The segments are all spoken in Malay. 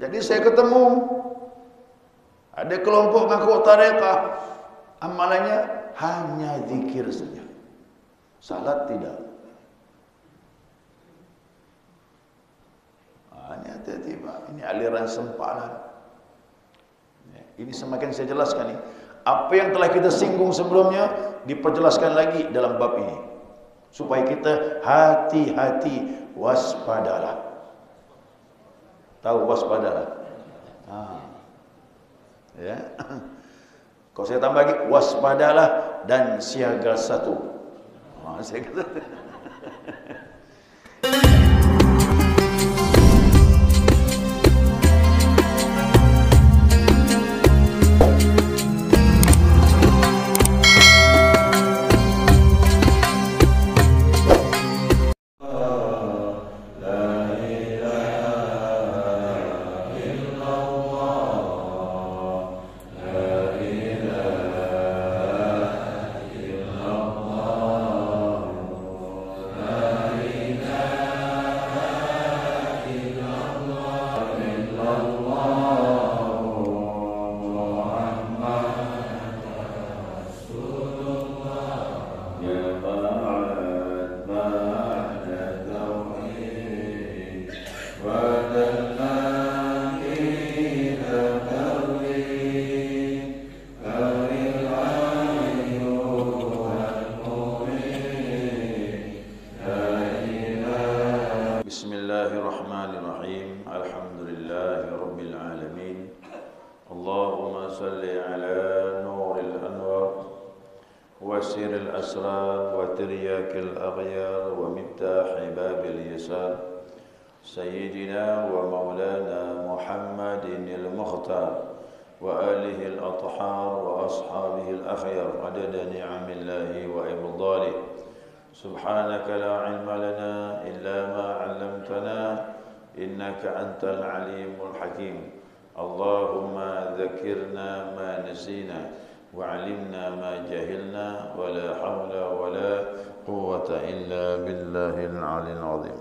Jadi saya ketemu ada kelompok ngaku tarekat, amalannya hanya zikir saja, salat tidak. Ini hati-hati Pak, ini aliran sempalan. Ini semakin saya jelaskan nih. Apa yang telah kita singgung sebelumnya diperjelaskan lagi dalam bab ini, supaya kita hati-hati, waspadalah. Tahu waspadalah? Ya. Kalau saya tambah lagi, waspadalah dan siaga satu. Saya kata. Bismillahirrahmanirrahim. Alhamdulillahirabbil alamin. Allahumma salli ala nuril anwar wa sirril asrar wa tiryakil aghyar wa miftahi babil yasar sayyidina wa maulana Muhammadin al-mukhtar wa alihi al-athhar wa ashabihi al-akhyar adada ni'amillahi wa ibdalihi. Subhanaka la ilma lana illa ma 'allamtana innaka antal alimul hakim. Allahumma dzakirna ma nasina wa 'allimna ma jahilna wa la hawla wa la quwwata illa billahil 'aliyyil 'azim.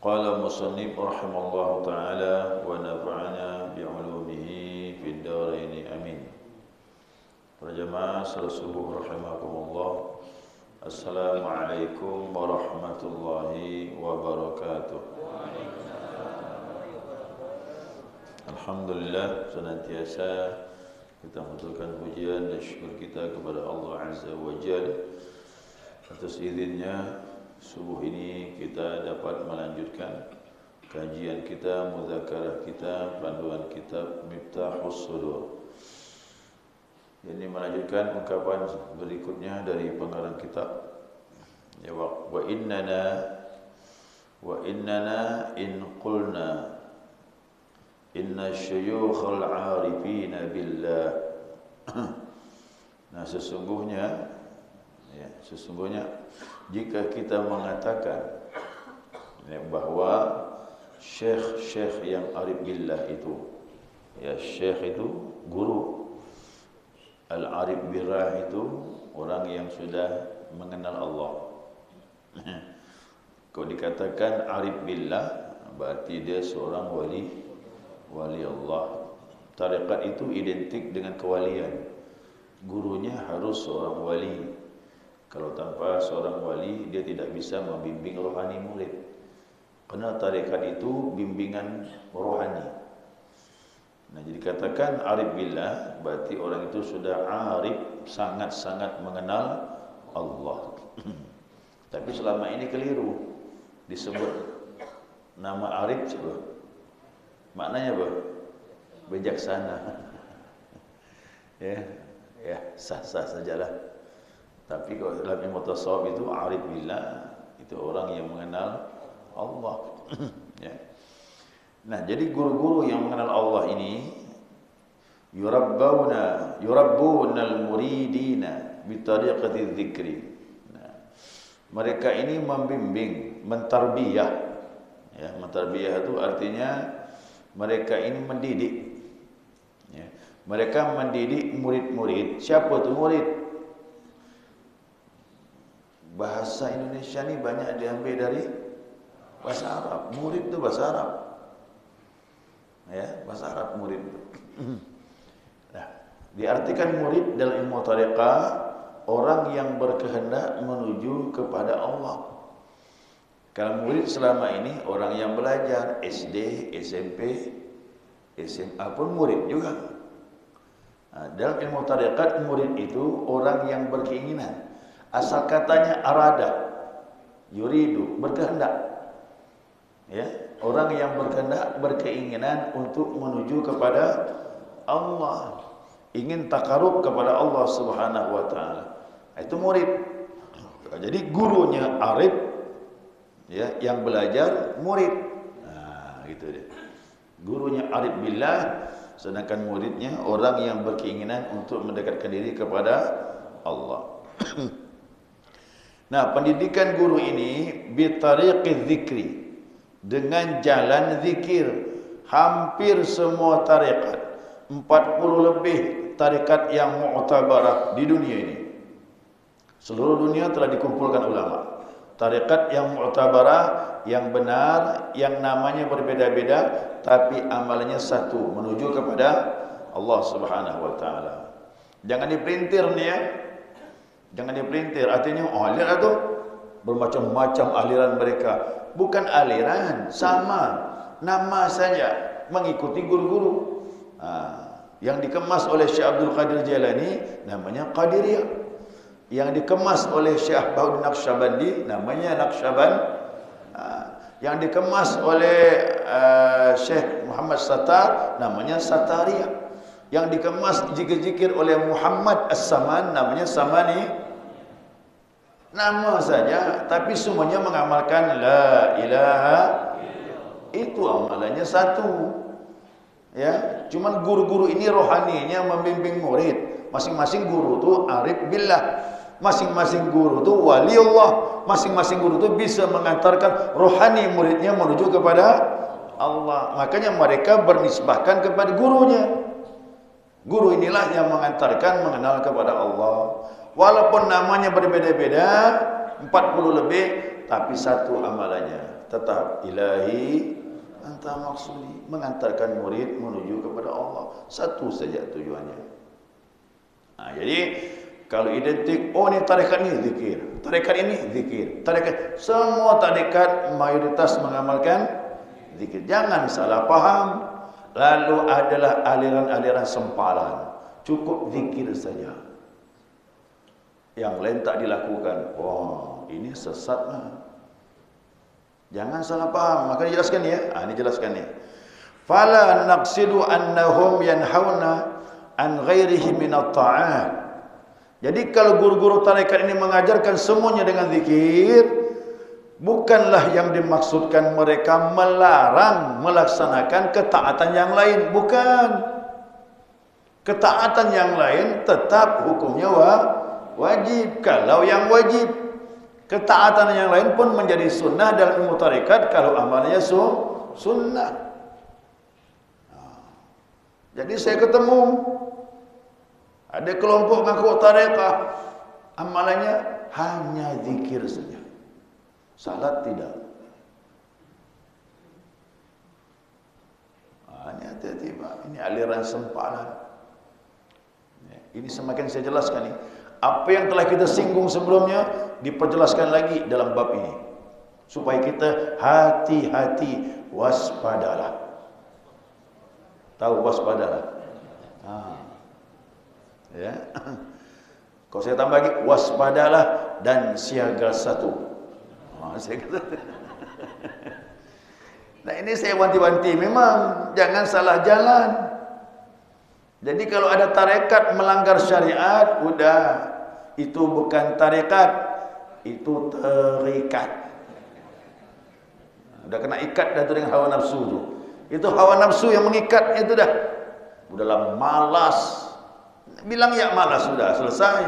Qala musannif rahimallahu ta'ala wa nafa'ana bi 'ulumihi fid dharain amin. Para jemaah salat subuh rahimakumullah. Assalamualaikum warahmatullahi wabarakatuh. Alhamdulillah, senantiasa kita mengaturkan pujian dan syukur kita kepada Allah Azza wa Jalla atas izinnya subuh ini kita dapat melanjutkan kajian kita, mudzakarah kita, panduan kitab Miftahus Sudur. Ini melanjutkan ungkapan berikutnya dari pengarang kitab. Ya, wa innana in qulna inna syuyukhal arifina billah. Nah, sesungguhnya jika kita mengatakan bahwa syekh-syekh yang arif billah itu, ya, syekh itu guru, al-arif billah itu orang yang sudah mengenal Allah. Kalau dikatakan arif billah berarti dia seorang wali Allah. Tarekat itu identik dengan kewalian. Gurunya harus seorang wali. Kalau tanpa seorang wali, dia tidak bisa membimbing rohani murid. Karena tarekat itu bimbingan rohani. Nah, jadi katakan arif billah berarti orang itu sudah arif, sangat-sangat mengenal Allah. Tapi selama ini keliru. Disebut nama arif coba. Maknanya apa? Bijaksana. Ya, sah-sah sajalah. Tapi kalau dalam ilmu tasawuf itu arif billah itu orang yang mengenal Allah. Ya. Nah, jadi guru-guru yang mengenal Allah ini yurabbuna al-muridina bi tariqati dzikri. Nah, mereka ini membimbing, mentarbiyah. Ya, mentarbiyah itu artinya mereka ini mendidik. Ya. Mereka mendidik murid-murid. Siapa tu murid? Bahasa Indonesia ni banyak diambil dari Bahasa Arab. Murid itu bahasa Arab. Ya, bahasa Arab murid itu. Nah, diartikan murid dalam ilmu tariqah orang yang berkehendak menuju kepada Allah. Kalau murid selama ini orang yang belajar SD, SMP, SMA pun murid juga. Nah, dalam ilmu tariqat murid itu orang yang berkeinginan. Asal katanya arada, yuridu, berkehendak. Ya, orang yang berkehendak, berkeinginan untuk menuju kepada Allah, ingin takarub kepada Allah Subhanahu wa taala. Itu murid. Jadi gurunya arif, ya, yang belajar murid. Nah, gitu dia. Gurunya arif billah, sedangkan muridnya orang yang berkeinginan untuk mendekatkan diri kepada Allah. Nah, pendidikan guru ini bitariqiz zikri, dengan jalan zikir. Hampir semua tarekat, 40 lebih tarekat yang mu'tabarah di dunia ini, seluruh dunia telah dikumpulkan ulama. Tarekat yang mu'tabarah, yang benar, yang namanya berbeda-beda, tapi amalannya satu, menuju kepada Allah Subhanahu wa taala. Jangan dipelintir nih ya. Jangan dipelintir, artinya aliran itu bermacam-macam aliran mereka. Bukan aliran, sama nama saja, mengikuti guru-guru. Yang dikemas oleh Syekh Abdul Qadir Jailani namanya Qadiriyah. Yang dikemas oleh Syekh Bahaduddin Naqsyabandi namanya Naqsyaband. Yang dikemas oleh Syekh Muhammad Sattar namanya Sattariyah. Yang dikemas zikir-zikir oleh Muhammad As-Saman namanya Samani. Nama saja, tapi semuanya mengamalkan la ilaha, itu amalannya satu. Ya, cuman guru-guru ini rohaninya membimbing murid. Masing-masing guru itu arif billah. Masing-masing guru itu wali Allah. Masing-masing guru itu bisa mengantarkan rohani muridnya menuju kepada Allah. Makanya mereka bernisbahkan kepada gurunya. Guru inilah yang mengantarkan mengenal kepada Allah. Walaupun namanya berbeda-beda, 40 lebih, tapi satu amalannya tetap ilahi anta maksudi, mengantarkan murid menuju kepada Allah. Satu saja tujuannya. Nah, jadi kalau identik, oh ini tarekat ini zikir, tarekat ini zikir, tarekat, semua tarekat mayoritas mengamalkan zikir. Jangan salah paham. Lalu adalah aliran-aliran sempalan, cukup zikir saja, yang lain tak dilakukan. Wah, ini sesat lah. Jangan salah paham. Maka dijelaskan ya. Ini jelaskan ya. Fala naqsidu annahum yanhauna an ghairihi min at-ta'at. Jadi kalau guru-guru tarekat ini mengajarkan semuanya dengan zikir, bukanlah yang dimaksudkan mereka melarang melaksanakan ketaatan yang lain. Bukan. Ketaatan yang lain tetap hukumnya wajib. Kalau yang wajib, ketaatan yang lain pun menjadi sunnah dalam ilmu tarekat kalau amalnya sunnah. Jadi saya ketemu ada kelompok ngaku tarekat, amalannya hanya zikir saja, salat tidak. Ini hati-hati Pak, ini aliran sempalan. Ini semakin saya jelaskan nih. Apa yang telah kita singgung sebelumnya diperjelaskan lagi dalam bab ini, supaya kita hati-hati, waspadalah. Tahu waspadalah? Ya. Kalau saya tambah lagi, waspadalah dan siaga satu. Nah ini saya wanti-wanti, memang jangan salah jalan. Jadi kalau ada tarekat melanggar syariat, udah, itu bukan tarekat, itu terikat. Udah kena ikat dah dengan hawa nafsu tu. Itu hawa nafsu yang mengikat itu dah. Udahlah malas. Bilang ya malas, sudah selesai.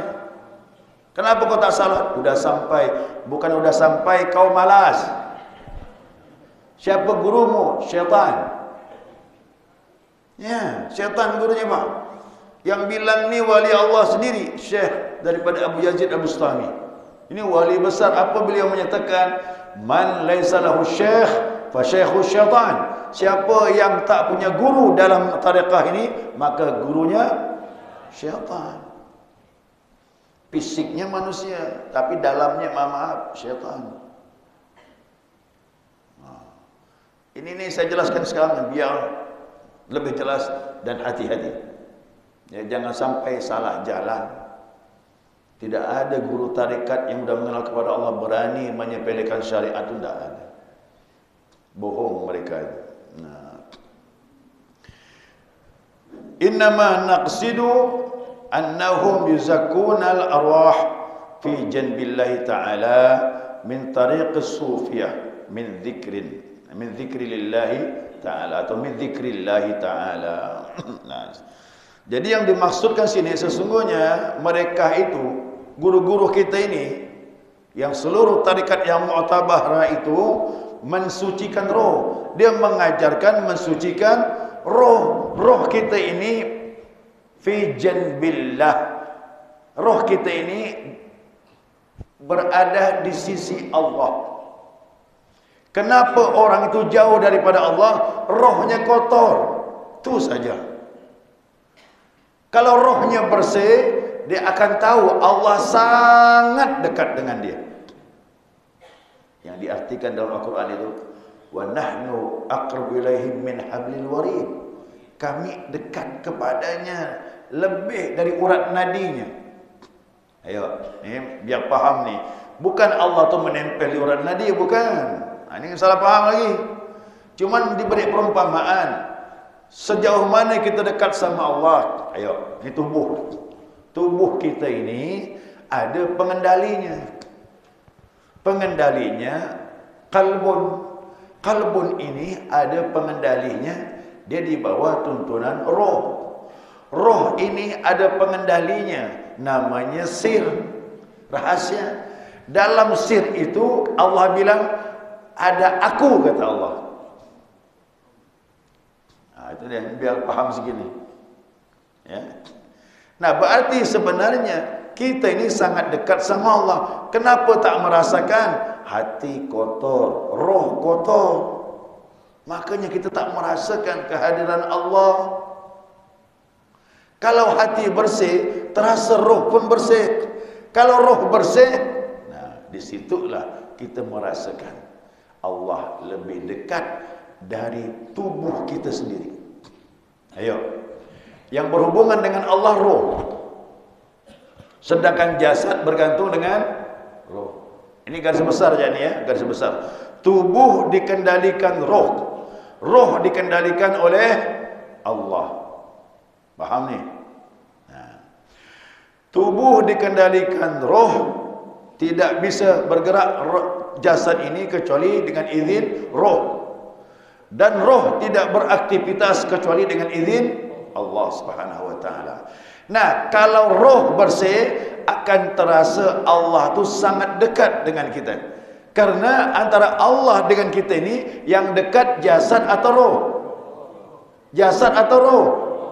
Kenapa kau tak salat? Udah sampai. Bukan udah sampai kau malas. Siapa gurumu? Syaitan. Ya, syaitan gurunya Pak. Yang bilang ni wali Allah sendiri, Syekh daripada Abu Yazid Al-Bustami. Ini wali besar. Apa beliau menyatakan? man laisa lahu syekh fa syaikhu syaitan. Siapa yang tak punya guru dalam tarekah ini, maka gurunya syaitan. Fisiknya manusia, tapi dalamnya maaf syaitan. Ini saya jelaskan sekarang biar lebih jelas dan hati-hati. Ya, jangan sampai salah jalan. Tidak ada guru tarekat yang sudah mengenal kepada Allah berani menyepelekan syariat itu, tidak ada. Bohong mereka itu. Nah. Innama naqsidu annahum yuzakkuna al-arwah fi janbillahi ta'ala min tariqis sufiyah min dzikrillahi ta'ala atau min dzikrillahi ta'ala. Nah, jadi yang dimaksudkan sini sesungguhnya mereka itu guru-guru kita ini yang seluruh tarikat yang mu'tabarah itu mensucikan roh. Dia mengajarkan mensucikan roh. Roh kita ini fi janbillah. Roh kita ini berada di sisi Allah. Kenapa orang itu jauh daripada Allah? Rohnya kotor. Itu saja. Kalau rohnya bersih, dia akan tahu Allah sangat dekat dengan dia. Yang diartikan dalam Al-Quran itu, wa nahnu aqrabu ilaihi min hablil warid. Kami dekat kepadanya lebih dari urat nadinya. Ayo, ini biar paham nih. Bukan Allah tu menempel di urat nadi, bukan. Ini salah paham lagi. Cuman diberi perumpamaan. Sejauh mana kita dekat sama Allah. Ayo, ini tubuh. Tubuh kita ini ada pengendalinya. Pengendalinya kalbun. Kalbun ini ada pengendalinya. Dia di bawah tuntunan roh. Roh ini ada pengendalinya. Namanya sir. Rahasia. Dalam sir itu Allah bilang ada aku, kata Allah. Nah, itu dia, biar paham segini. Ya. Nah, berarti sebenarnya kita ini sangat dekat sama Allah. Kenapa tak merasakan? Hati kotor, roh kotor. Makanya kita tak merasakan kehadiran Allah. Kalau hati bersih, terasa roh pun bersih. Kalau roh bersih, nah disitulah kita merasakan Allah lebih dekat dari tubuh kita sendiri. Ayo. Yang berhubungan dengan Allah roh. Sedangkan jasad bergantung dengan roh. Ini garis besar aja nih ya, garis besar. Tubuh dikendalikan roh. Roh dikendalikan oleh Allah. Paham nih? Nah. Tubuh dikendalikan roh, tidak bisa bergerak jasad ini kecuali dengan izin roh. Dan roh tidak beraktivitas kecuali dengan izin Allah Subhanahu wa taala. Nah, kalau roh bersih akan terasa Allah itu sangat dekat dengan kita. Karena antara Allah dengan kita ini yang dekat jasad atau roh? Jasad atau roh?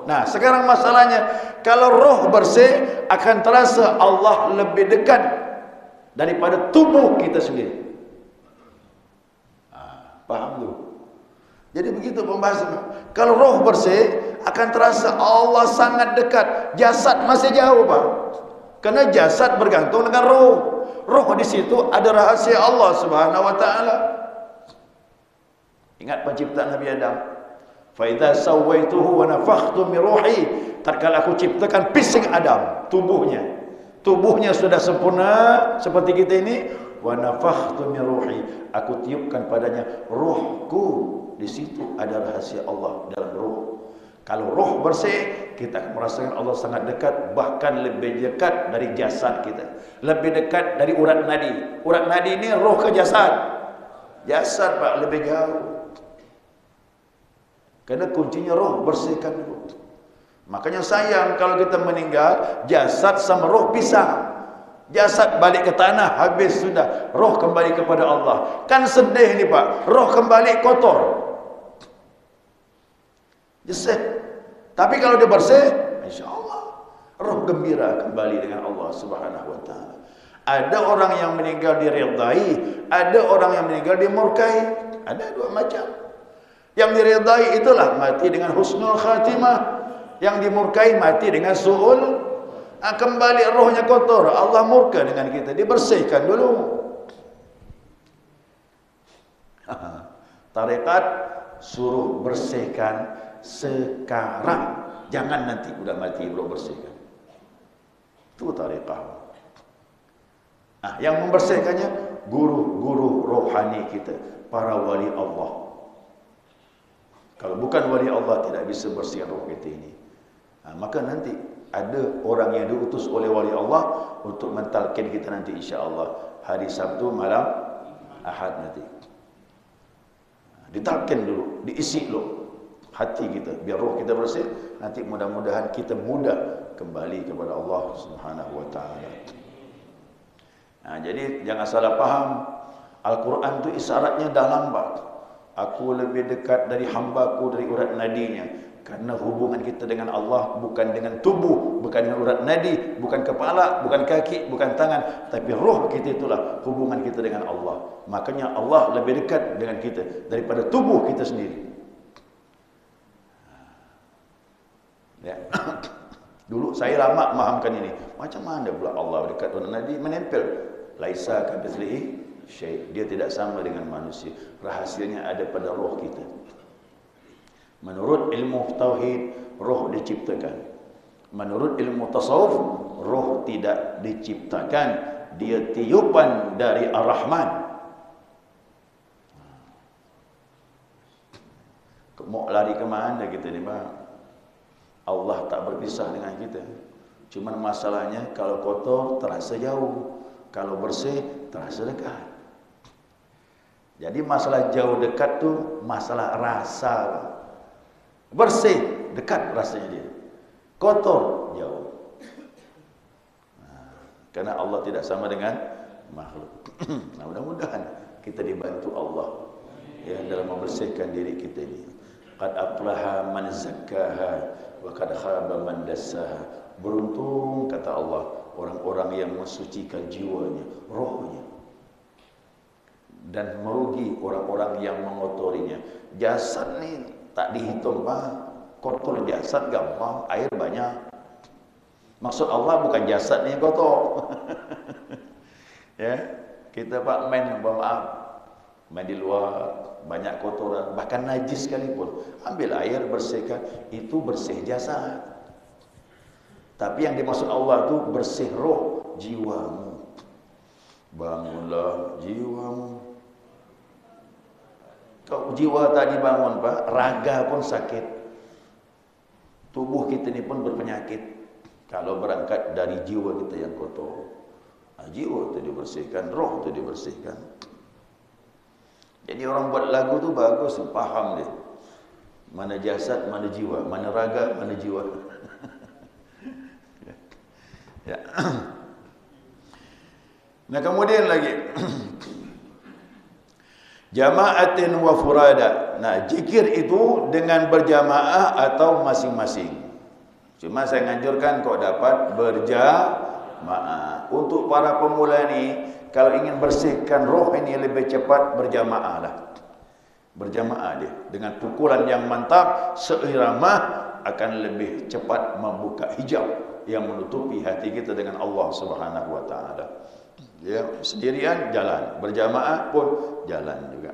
Nah, sekarang masalahnya kalau roh bersih akan terasa Allah lebih dekat daripada tubuh kita sendiri. Paham tu? Jadi begitu pembahasan. Kalau roh bersih akan terasa Allah sangat dekat. Jasad masih jauh, Pak. Karena jasad bergantung dengan roh. Roh di situ ada rahasia Allah Subhanahu wa taala. Ingat penciptaan Nabi Adam. Fa idza sawaituhu wa nafakhtu min ruhi. Tatkala aku ciptakan fisik Adam, tubuhnya. Tubuhnya sudah sempurna seperti kita ini. Wa nafakhtu min ruhi, aku tiupkan padanya rohku. Di situ ada rahasia Allah dalam roh. Kalau roh bersih, kita akan merasakan Allah sangat dekat, bahkan lebih dekat dari jasad kita, lebih dekat dari urat nadi. Urat nadi ini roh ke jasad. Jasad, Pak, lebih jauh. Karena kuncinya roh, bersihkan dulu. Makanya sayang kalau kita meninggal, jasad sama roh pisah. Jasad balik ke tanah, habis sudah. Roh kembali kepada Allah. Kan sedih nih, Pak. Roh kembali kotor. Jeseh. Tapi kalau dia bersih, insya Allah roh gembira kembali dengan Allah Subhanahu wa taala. Ada orang yang meninggal diridai, ada orang yang meninggal dimurkai. Ada dua macam. Yang diridai itulah mati dengan husnul khatimah. Yang dimurkai mati dengan su'ul. Kembali rohnya kotor, Allah murka dengan kita, dibersihkan dulu. Tarekat suruh bersihkan sekarang, jangan nanti udah mati belum bersihkan. Itu tarekat. Yang membersihkannya guru-guru rohani kita, para wali Allah. Kalau bukan wali Allah tidak bisa bersihkan roh kita ini. Maka nanti ada orang yang diutus oleh wali Allah untuk mentalkin kita nanti insya-Allah hari Sabtu malam Ahad nanti. Ditalkin dulu, diisi dulu hati kita biar roh kita bersih, nanti mudah-mudahan kita mudah kembali kepada Allah Subhanahu wa taala. Jadi jangan salah paham, Al-Quran itu isyaratnya dalam, Pak. Aku lebih dekat dari hambaku dari urat nadinya. Karena hubungan kita dengan Allah bukan dengan tubuh, bukan dengan urat nadi, bukan kepala, bukan kaki, bukan tangan, tapi roh kita, itulah hubungan kita dengan Allah. Makanya Allah lebih dekat dengan kita daripada tubuh kita sendiri. Ya. Dulu saya lama memahamkan ini. Macam mana pula Allah dekat urat nadi, menempel. Laisa kamitslihi syai'. Dia tidak sama dengan manusia. Rahasianya ada pada roh kita. Menurut ilmu tauhid, roh diciptakan. Menurut ilmu tasawuf, roh tidak diciptakan. Dia tiupan dari Ar-Rahman. Mau lari ke mana kita ni, Bang? Allah tak berpisah dengan kita. Cuma masalahnya kalau kotor terasa jauh, kalau bersih terasa dekat. Jadi masalah jauh dekat tu masalah rasa. Bersih dekat rasanya dia, kotor jauh. Karena Allah tidak sama dengan makhluk. Nah, mudah-mudahan kita dibantu Allah ya dalam membersihkan diri kita ini. Qad aflaha man zakkaha wa qad khaba man dassaha. Beruntung kata Allah orang-orang yang mensucikan jiwanya, rohnya. Dan merugi orang-orang yang mengotorinya. Jasad ni tak dihitung, Pak. Kotor jasad gampang, air banyak. Maksud Allah bukan jasad ni yang kotor. Ya, kita Pak main, maaf, main di luar banyak kotoran, bahkan najis sekalipun, ambil air bersihkan, itu bersih jasad. Tapi yang dimaksud Allah itu bersih roh, jiwamu. Bangunlah jiwamu. Kalau jiwa tadi bangun, Pak, raga pun sakit. Tubuh kita ini pun berpenyakit. Kalau berangkat dari jiwa kita yang kotor. Jiwa itu dibersihkan, roh itu dibersihkan. Jadi orang buat lagu tu bagus, paham dia. Mana jasad, mana jiwa, mana raga, mana jiwa. Ya. Nah, kemudian lagi jama'atin wa furada. Nah, zikir itu dengan berjamaah atau masing-masing. Cuma saya nganjurkan kau dapat berjamaah. Untuk para pemula ni, kalau ingin bersihkan roh ini lebih cepat berjamaah lah. Berjamaah dia dengan pukulan yang mantap, seirama, akan lebih cepat membuka hijab yang menutupi hati kita dengan Allah Subhanahu wa taala. Ya, sendirian jalan, berjamaah pun jalan juga.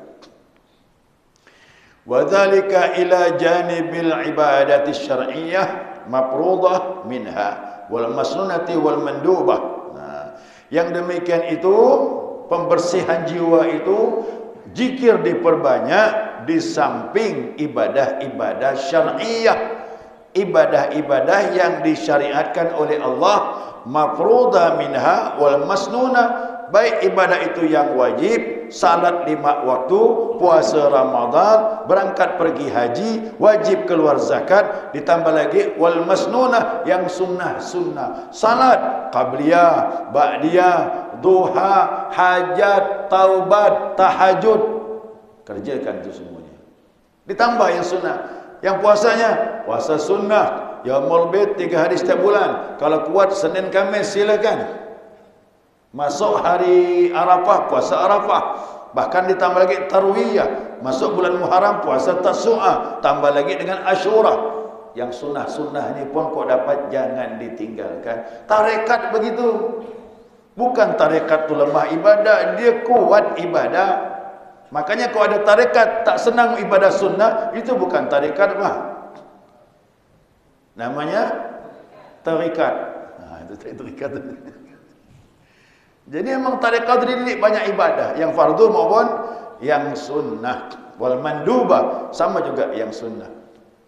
Wa dzalika ila janibil ibadati syar'iyyah mafruḍah minha wal masnunati wal mandubah. Nah, yang demikian itu pembersihan jiwa itu zikir diperbanyak di samping ibadah-ibadah syar'iyyah, ibadah-ibadah yang disyariatkan oleh Allah, mafruḍah minha wal masnunah, baik ibadah itu yang wajib, salat 5 waktu, puasa Ramadan, berangkat pergi haji, wajib keluar zakat, ditambah lagi wal masnunah yang sunnah-sunnah, salat qabliyah, ba'diyah, duha, hajat, taubat, tahajud, kerjakan itu semuanya. Ditambah yang sunnah, yang puasanya puasa sunnah, yaumul bid 3 hari setiap bulan, kalau kuat Senin Khamis silakan. Masuk hari Arafah, puasa Arafah. Bahkan ditambah lagi Tarwiyah. Masuk bulan Muharram, puasa Tasu'ah. Tambah lagi dengan Ashura. Yang sunnah-sunnah ni pun kau dapat jangan ditinggalkan. Tarekat begitu. Bukan tarekat tu lemah ibadah, dia kuat ibadah. Makanya kalau ada tarekat tak senang ibadah sunnah, itu bukan tarekat mah. Namanya tarekat. Itu tarekat. Jadi memang tarekat ini banyak ibadah, yang fardu maupun yang sunnah. Wal mandubah sama juga yang sunnah.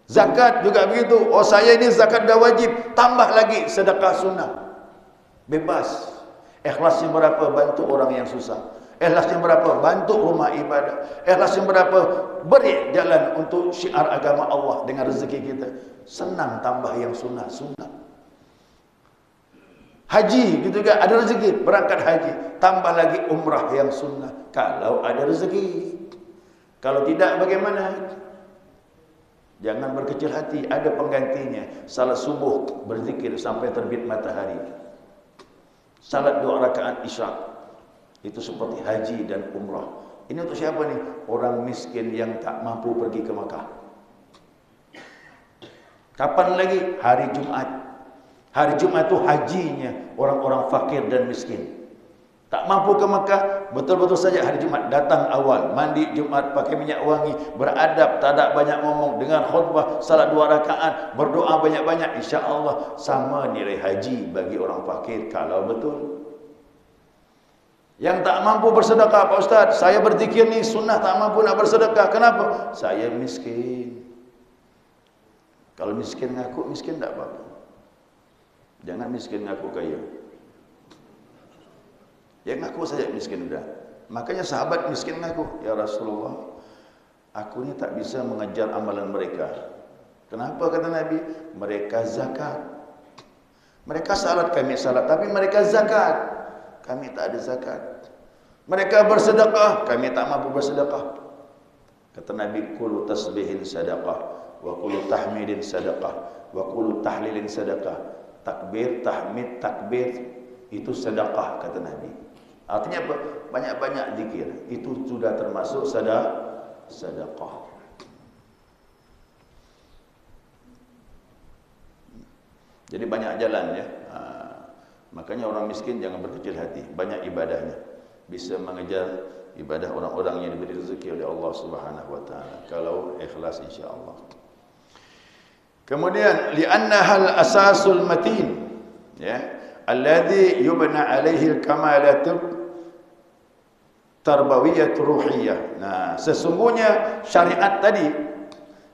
Zakat juga begitu. Oh saya ini zakat dah wajib, tambah lagi sedekah sunnah. Bebas. Ikhlasnya berapa bantu orang yang susah. Ikhlasnya berapa bantu rumah ibadah. Ikhlasnya berapa beri jalan untuk syiar agama Allah dengan rezeki kita. Senang tambah yang sunnah-sunnah. Haji gitu kan, ada rezeki berangkat haji, tambah lagi umrah yang sunnah kalau ada rezeki. Kalau tidak bagaimana? Jangan berkecil hati, ada penggantinya. Salat subuh berzikir sampai terbit matahari. Salat 2 rakaat isyak. Itu seperti haji dan umrah. Ini untuk siapa nih? Orang miskin yang tak mampu pergi ke Makkah. Kapan lagi? Hari Jumat. Hari Jumat itu hajinya orang-orang fakir dan miskin. Tak mampu ke Mekah, betul-betul saja hari Jumat datang awal, mandi Jumat, pakai minyak wangi, beradab, tak ada banyak ngomong, dengar khutbah, salat 2 rakaat, berdoa banyak-banyak, insya-Allah sama nilai haji bagi orang fakir kalau betul. Yang tak mampu bersedekah, Pak Ustaz, saya berzikir ni sunnah tak mampu nak bersedekah. Kenapa? Saya miskin. Kalau miskin ngaku miskin tak apa-apa. Jangan miskin ngaku kaya. Ya ngaku saja miskin sudah. Makanya sahabat miskin ngaku, ya Rasulullah, aku ni tak bisa mengejar amalan mereka. Kenapa kata Nabi? Mereka zakat. Mereka salat, kami salat, tapi mereka zakat. Kami tak ada zakat. Mereka bersedekah, kami tak mampu bersedekah. Kata Nabi, kullu tasbihin sadaqah, wa kullu tahmidin sadaqah, wa kullu tahlilin sadaqah. Takbir, tahmid, takbir itu sedekah kata Nabi. Artinya apa? Banyak-banyak zikir. Itu sudah termasuk sedekah. Jadi banyak jalan ya. Makanya orang miskin jangan berkecil hati. Banyak ibadahnya. Bisa mengejar ibadah orang-orang yang diberi rezeki oleh Allah Subhanahu wa taala. Kalau ikhlas insya-Allah. Kemudian li'annahal asasul matin ya alladhi yubna alaihi al-kamalat tarbawiyah ruhiyah. Nah, sesungguhnya syariat tadi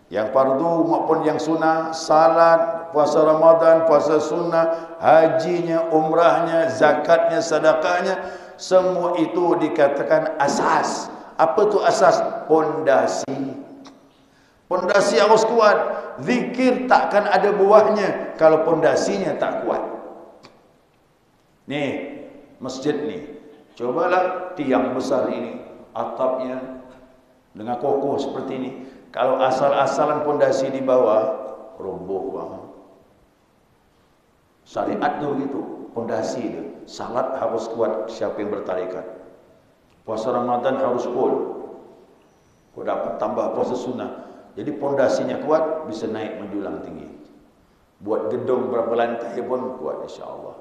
yang fardu maupun yang sunnah, salat, puasa Ramadan, puasa sunnah, hajinya, umrahnya, zakatnya, sedekahnya, semua itu dikatakan asas. Apa tu asas? Pondasi. Pondasi harus kuat. Zikir takkan ada buahnya kalau pondasinya tak kuat. Nih, masjid ni. Cobalah tiang besar ini, atapnya dengan kokoh seperti ini. Kalau asal-asalan pondasi di bawah, roboh banget. Syariat tu begitu, pondasi dia. Salat harus kuat siapa yang bertarekat. Puasa Ramadan harus full. Kau dapat tambah puasa sunnah. Jadi pondasinya kuat, bisa naik menjulang tinggi. Buat gedung berapa lantai pun kuat insya-Allah.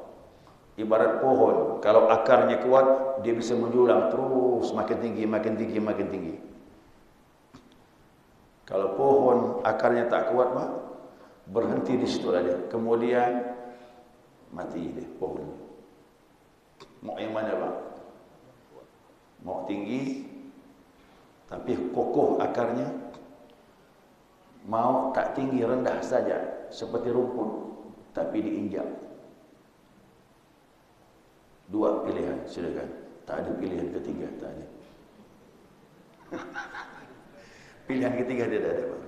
Ibarat pohon, kalau akarnya kuat, dia bisa menjulang terus makin tinggi, makin tinggi, makin tinggi. Kalau pohon akarnya tak kuat, Pak, berhenti di situ aja. Kemudian mati deh pohon. Mau yang mana, Pak? Mau tinggi tapi kokoh akarnya, mau tak tinggi rendah saja seperti rumput tapi diinjak. Dua pilihan, silakan. Tak ada pilihan ketiga, tak ada. Pilihan ketiga tidak ada, Pak.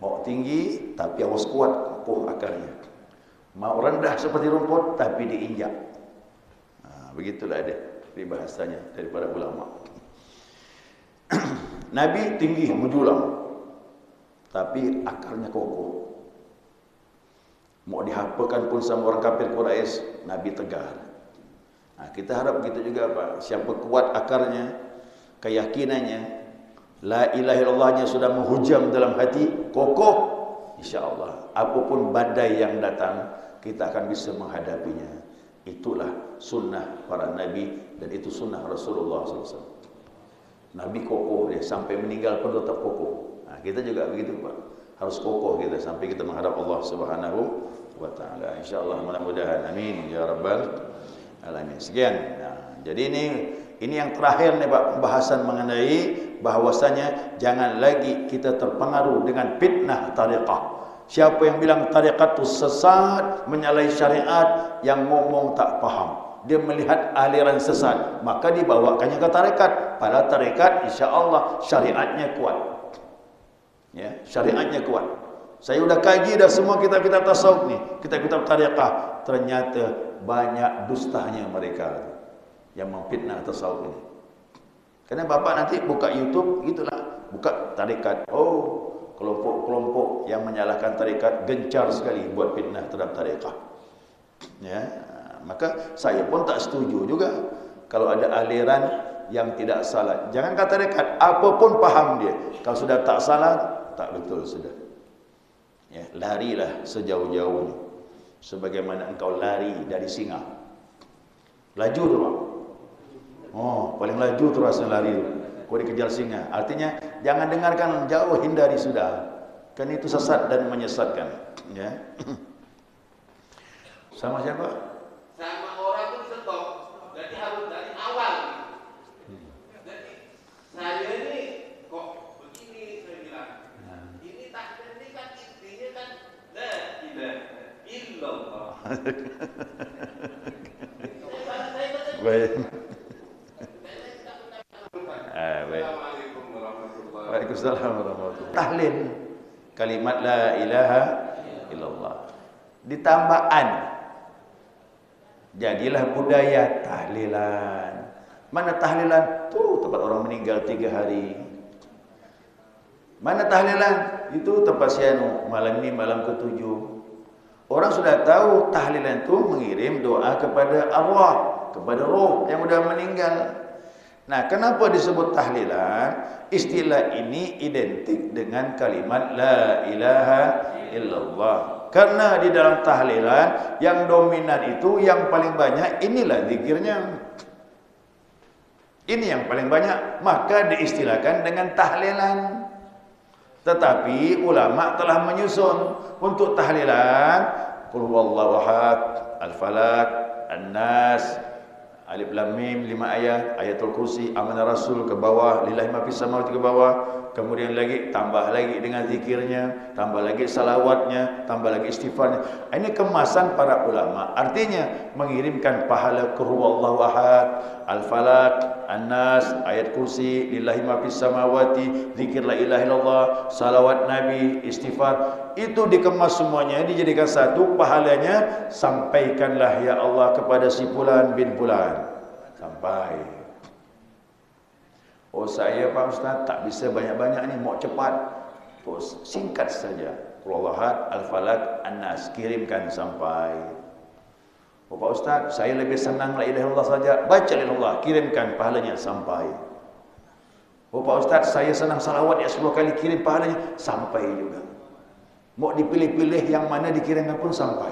Mau tinggi tapi harus kuat kokoh akarnya. Mau rendah seperti rumput tapi diinjak. Begitulah ada bahasanya dari para ulama. Nabi tinggi menjulang tapi akarnya kokoh. Mau dihapakan pun sama orang kafir Quraisy, Nabi tegar. Kita harap begitu juga Pak. Siapa kuat akarnya, keyakinannya, la ilaha illallahnya sudah menghujam dalam hati, kokoh, insya-Allah apapun badai yang datang, kita akan bisa menghadapinya. Itulah sunnah para nabi dan itu sunnah Rasulullah SAW. Nabi kokoh dia sampai meninggal pun tetap kokoh. Kita juga begitu Pak. Harus kokoh kita sampai kita menghadap Allah Subhanahu wa taala. Insyaallah mudah-mudahan. Amin ya rabbal alamin. Sekian. Jadi ini yang terakhir nih Pak, pembahasan mengenai bahwasanya jangan lagi kita terpengaruh dengan fitnah tariqah. Siapa yang bilang tariqat itu sesat, menyalahi syariat, yang ngomong tak paham. Dia melihat aliran sesat, maka dibawakannya ke tarekat. Padahal tarekat insya-Allah syariatnya kuat. Ya, syariatnya kuat. Saya sudah kaji dah semua kitab-kitab tasawuf nih, kitab-kitab tarekat. Ternyata banyak dustanya mereka yang memfitnah tasawuf ini. Karena Bapak nanti buka YouTube gitulah, buka tarekat. Oh, kelompok-kelompok yang menyalahkan tarekat gencar sekali buat fitnah terhadap tarekat. Ya, maka saya pun tak setuju juga kalau ada aliran yang tidak salah. Jangan kata tarekat, apapun paham dia. Kalau sudah tak salah, tak betul sudah. Ya, larilah sejauh-jauhnya. Sebagaimana engkau lari dari singa. Laju tu Pak. Oh, paling laju tu rasanya lari tu. Kau dikejar singa. Artinya jangan dengarkan, jauh hindari sudah. Kan itu sesat dan menyesatkan. Ya. Sama siapa? Sama orang pun stop. Jadi harus dari awal. Jadi saya ini kok begini saya bilang. Ini takdir ini kan intinya kan la ilaha illallah. Baik. Waalaikumsalam warahmatullahi. Tahlil kalimat la ilaha illallah. Ditambah an. Jadilah budaya tahlilan. Mana tahlilan? Tuh tempat orang meninggal 3 hari. Mana tahlilan? Itu tempat sianu malam ini malam ke-7. Orang sudah tahu tahlilan itu mengirim doa kepada Allah, kepada roh yang sudah meninggal. Nah, kenapa disebut tahlilan? Istilah ini identik dengan kalimat la ilaha illallah. Karena di dalam tahlilan yang dominan itu yang paling banyak inilah zikirnya. Ini yang paling banyak, maka diistilahkan dengan tahlilan. Tetapi ulama telah menyusun untuk tahlilan qul huwallahu ahad, al-falaq, an-nas, alif lam mim 5 ayat, ayatul kursi, amanah rasul ke bawah, lillahi ma fis samawati ke bawah, kemudian lagi tambah lagi dengan zikirnya, tambah lagi salawatnya, tambah lagi istighfarnya. Ini kemasan para ulama. Artinya mengirimkan pahala qul huwallahu ahad, al-falaq, an-nas, ayat kursi, lillahi ma fis samawati, zikir la ilaha illallah, salawat nabi, istighfar. Itu dikemas semuanya, dijadikan satu, pahalanya sampaikanlah ya Allah kepada si fulan bin fulan. Sampai. Oh saya Pak Ustaz tak bisa banyak-banyak ni, mau cepat. Oh, singkat saja. Qul ahad, al-falaq, an-nas, kirimkan sampai. Oh Pak Ustaz, saya lebih senang la ilaha illallah saja. Baca la ilaha illallah, kirimkan pahalanya sampai. Oh Pak Ustaz, saya senang salawat ya 10 kali, kirim pahalanya sampai juga. Mau dipilih-pilih yang mana dikirimkan pun sampai.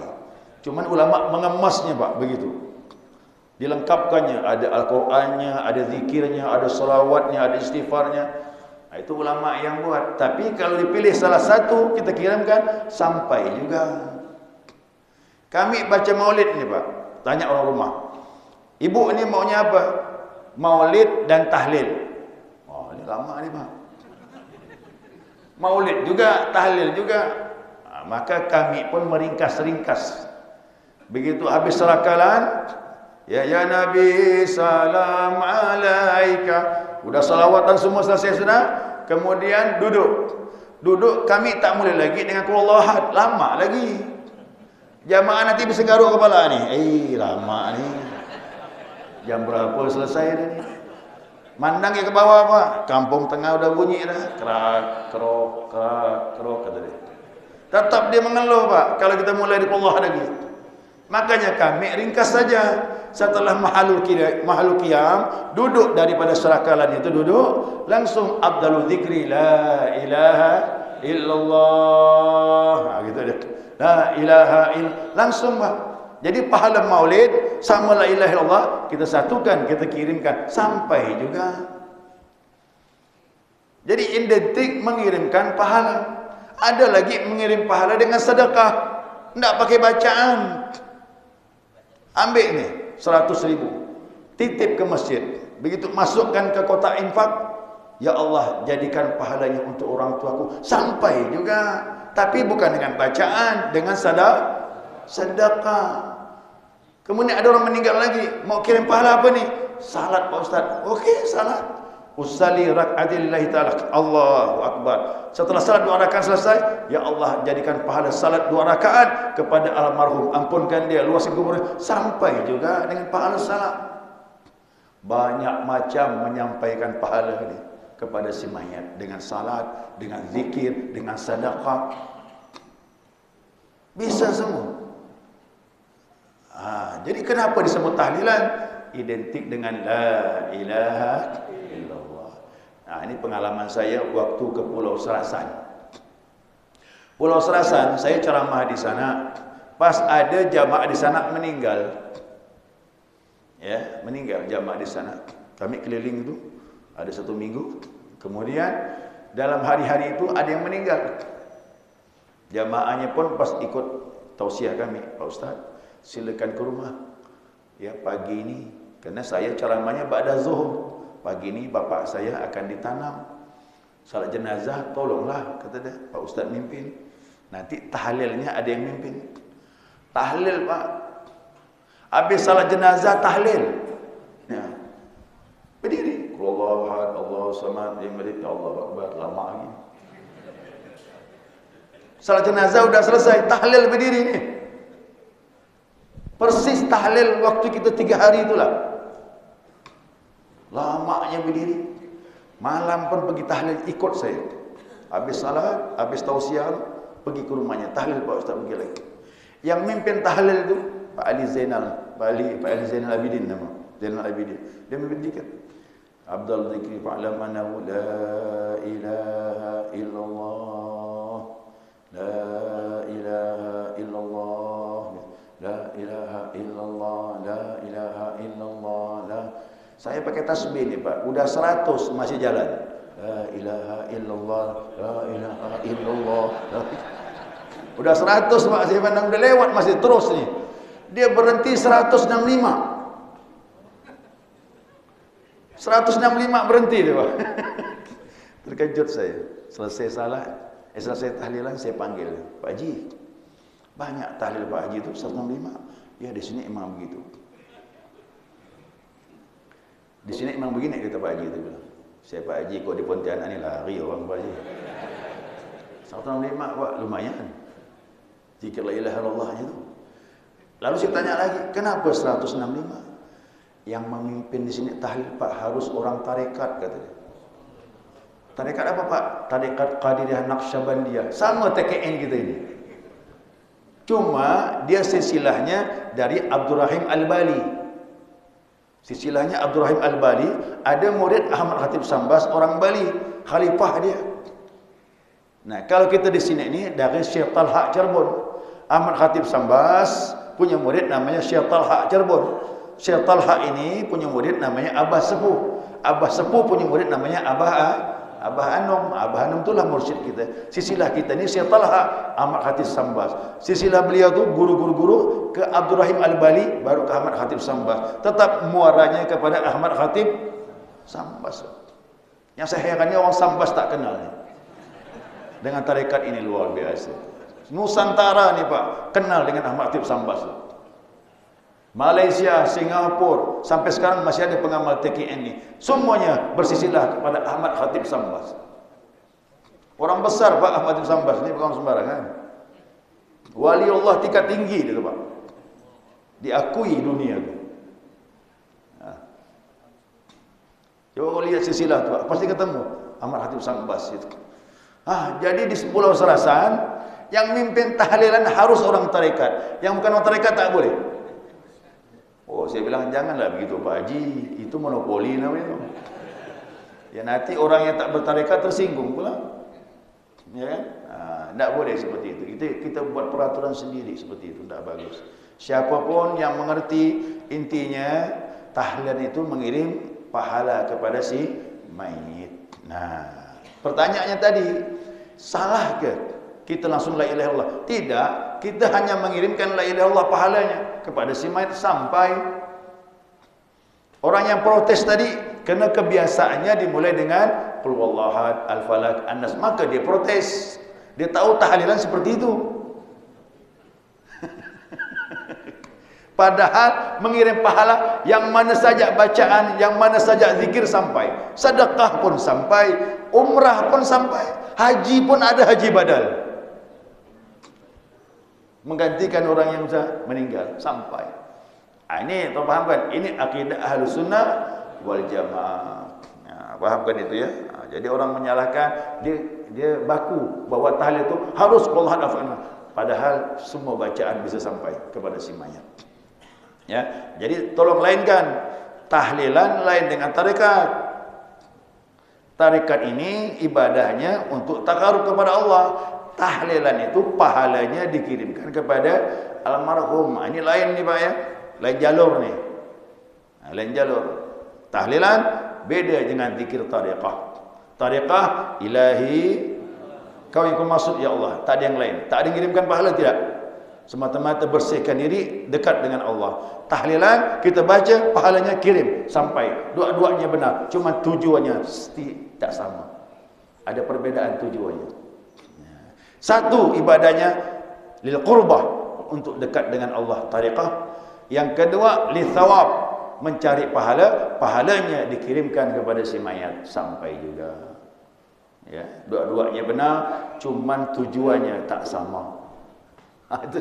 Cuman ulama mengemasnya Pak, begitu. Dilengkapkannya, ada Al-Qur'annya, ada zikirnya, ada salawatnya, ada istighfarnya. Nah, itu ulama yang buat. Tapi kalau dipilih salah satu kita kirimkan sampai juga. Kami baca maulid ni Pak. Tanya orang rumah. Ibu ni maunya apa? Maulid dan tahlil. Oh, ini lama ni Pak. Maulid juga, tahlil juga. Maka kami pun meringkas-ringkas. Begitu habis serakalan, ya Nabi salam alaika. Udah salawatan semua selesai sudah. Kemudian duduk. Duduk kami tak mulai lagi dengan qul huwallahu ahad, lama lagi. Jamaah nanti bisa garuk kepala ni. Lama ni. Jam berapa selesai dah ni? Mandang ke bawah Pak. Kampung tengah udah bunyi dah. Kerak, kerok, kerak, kerok kata dia. Tetap dia mengeluh Pak. Kalau kita mulai di Allah lagi. Makanya kami ringkas saja. Setelah mahalul qiyam, duduk daripada serakalan itu duduk, langsung afdalul dzikri la ilaha illallah. Gitu dia. La ilaha illallah. Langsung Pak. Jadi pahala maulid sama la ilaha illallah kita satukan, kita kirimkan sampai juga. Jadi identik mengirimkan pahala. Ada lagi mengirim pahala dengan sedekah. Tidak pakai bacaan. Ambil ni 100.000, titip ke masjid. Begitu masukkan ke kotak infak, ya Allah jadikan pahalanya untuk orang tuaku. Sampai juga. Tapi bukan dengan bacaan, dengan sedekah. Kemudian ada orang meninggal lagi, mau kirim pahala apa ni? Salat Pak Ustaz. Okey, salat. Usalli rak'atin lillahi ta'ala. Allahu Akbar. Setelah salat 2 rakaat selesai, ya Allah jadikan pahala salat 2 rakaat kepada almarhum, ampunkan dia, luaskan kuburnya, sampai juga dengan pahala salat. Banyak macam menyampaikan pahala ini kepada si mayat, dengan salat, dengan zikir, dengan sedekah. Bisa semua. Jadi kenapa disebut tahlilan? Identik dengan la ilaha illallah. Ini pengalaman saya waktu ke Pulau Serasan. Pulau Serasan, saya ceramah di sana. Pas ada jamaah di sana meninggal. Ya, meninggal jamaah di sana. Kami keliling itu ada 1 minggu. Kemudian dalam hari-hari itu ada yang meninggal. Jamaahnya pun pas ikut tausiah kami, Pak Ustaz, silakan ke rumah. Ya, pagi ini karena saya ceramahnya ba'da zuhur. Pagi ini bapak saya akan ditanam. Salat jenazah tolonglah, kata dia, Pak Ustaz mimpin. Nanti tahlilnya ada yang mimpin. Tahlil Pak. Habis salat jenazah tahlil. Ya. Berdiri. Allahu Akbar, Allahu Samad, ya Allahu Akbar, lama lagi. Salat jenazah udah selesai, tahlil berdiri ni. Persis tahlil waktu kita 3 hari itulah. Lamanya berdiri. Malam pun pergi tahlil ikut saya. Habis salat, habis tausiah, pergi ke rumahnya tahlil Pak Ustaz pergi lagi. Yang mimpin tahlil itu Pak Ali Zainal, Pak Ali Zainal Abidin nama. Zainal Abidin. Dia mimpin zikir. Abdul zikri fa'lam annahu la ilaha illallah. La ilaha illallah. La ilaha illallah. La ilaha illallah. La. Saya pakai tasbih ni Pak. Udah 100 masih jalan. La ilaha illallah. La ilaha illallah. Udah 100 Pak. Saya pandang udah lewat masih terus ni. Dia berhenti 165. 165 berhenti dia Pak. Terkejut saya. Selesai salat, selesai tahlilan saya panggil, Pak Haji. Banyak tahlil Pak Haji itu 165. Ya di sini emang begitu. Di sini emang begini kata Pak Haji itu bilang. Saya Pak Haji kok di Pontianak ni lari orang Pak Haji. 165 Pak, lumayan. Zikir la ilaha illallah itu. Lalu saya tanya lagi, kenapa 165? Yang memimpin di sini tahlil Pak harus orang tarekat katanya. Tarekat apa Pak? Tarekat Qadiriyah Naqsyabandiyah. Sama TKN kita ini. Cuma dia silsilahnya dari Abdurrahim Al-Bali. Silsilahnya Abdurrahim Al-Bali, ada murid Ahmad Khatib Sambas orang Bali, khalifah dia. Nah, kalau kita di sini ini dari Syekh Talha Cirebon. Ahmad Khatib Sambas punya murid namanya Syekh Talha Cirebon. Syekh Talha ini punya murid namanya Abah Sepuh. Abah Sepuh punya murid namanya Abah Anum. Abah Anum itulah mursyid kita. Silsilah kita ni Syekh Talha Ahmad Khatib Sambas. Silsilah beliau tu guru-guru ke Abdurrahim Al-Bali baru ke Ahmad Khatib Sambas. Tetap muaranya kepada Ahmad Khatib Sambas. Yang saya herannya orang Sambas tak kenal ni. Dengan tarekat ini luar biasa. Nusantara ni Pak kenal dengan Ahmad Khatib Sambas. Malaysia, Singapura, sampai sekarang masih ada pengamal TKN ni. Semuanya bersisilah kepada Ahmad Khatib Sambas. Orang besar Pak Ahmad Khatib Sambas ni bukan sembarangan. Wali Allah tingkat tinggi dia tu Pak. Diakui dunia tu. Coba kau lihat silsilah tu Pak, pasti ketemu Ahmad Khatib Sambas itu. Jadi di Pulau Serasan Yang mimpin tahlilan harus orang tarekat. Yang bukan orang tarekat tak boleh. Oh, saya bilang janganlah begitu Pak Haji, itu monopoli namanya. Ya nanti orang yang tak bertarekat tersinggung pula. Ya kan? Tak boleh seperti itu. Kita buat peraturan sendiri seperti itu, tak bagus. Siapapun yang mengerti, intinya tahlilan itu mengirim pahala kepada si mayit. Nah, pertanyaannya tadi, salah ke kita langsung la ilaha illallah? Tidak, kita hanya mengirimkan la ilaha illallah pahalanya kepada si mayit sampai. Orang yang protes tadi, kerana kebiasaannya dimulai dengan qul huwallahu ahad, al-falaq, an-nas, maka dia protes. Dia tahu tahlilan seperti itu. Padahal mengirim pahala yang mana saja bacaan, yang mana saja zikir sampai, sedekah pun sampai, umrah pun sampai, haji pun ada haji badal. Menggantikan orang yang sudah meninggal sampai. Ini tahu faham kan? Ini akidah Ahlus Sunnah wal Jamaah. Fahamkan itu ya. Jadi orang menyalahkan, dia baku bahwa tahlil itu harus qul hadafana. Padahal semua bacaan bisa sampai kepada si mayat. Ya, jadi tolong lainkan tahlilan lain dengan tarekat. Tarekat ini ibadahnya untuk takarub kepada Allah. Tahlilan itu pahalanya dikirimkan kepada almarhum. Ini lain nih Pak ya. Lain jalur nih. Lain jalur. Tahlilan beda dengan zikir tarekat. Tarekat ilahi, kau yang kau maksud ya Allah, tak ada yang lain. Tak ada yang kirimkan pahala, tidak. Semata-mata bersihkan diri dekat dengan Allah. Tahlilan kita baca, pahalanya kirim sampai. Dua-duanya benar, cuma tujuannya tak sama. Ada perbedaan tujuannya. Satu ibadahnya lil qurbah, untuk dekat dengan Allah, tarekat. Yang kedua li thawab, mencari pahala, pahalanya dikirimkan kepada si mayat sampai juga. Ya, dua-duanya benar, cuman tujuannya tak sama. Itu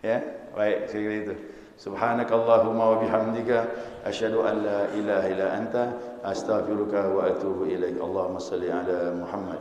ya, baik sekali itu. Subhanakallahumma wa bihamdika asyhadu an la ilaha illa anta astaghfiruka wa atubu ilaik. Allahumma shalli ala Muhammad.